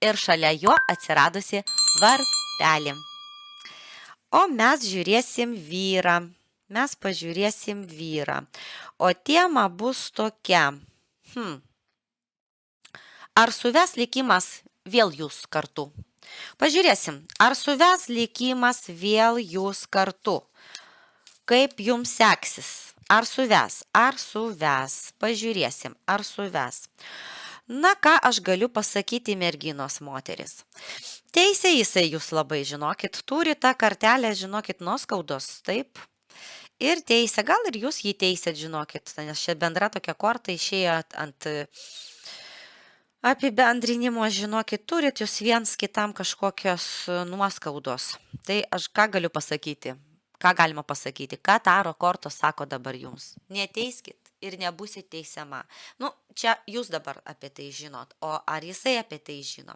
ir šalia jo atsiradusi varpelį. O mes žiūrėsim vyrą. Mes pažiūrėsim vyrą. O tema bus tokia. Ar suves likimas vėl jūs kartu? Pažiūrėsim, ar suves likimas vėl jūs kartu? Kaip jums seksis? Ar suves? Ar suves? Pažiūrėsim, ar suves. Na, ką aš galiu pasakyti, merginos moteris. Teisė jisai jūs labai, žinokit, turi tą kartelę, žinokit, nuoskaudos, taip? Ir teisė, gal ir jūs jį teisėt, žinokit, nes čia bendra tokia korta išėjo ant apibendrinimo, žinokit, turit jūs viens kitam kažkokios nuoskaudos. Tai aš ką galiu pasakyti? Ką galima pasakyti? Ką taro kortos sako dabar jums? Neteiskit ir nebusit teisiama. Nu, čia jūs dabar apie tai žinot, o ar jisai apie tai žino?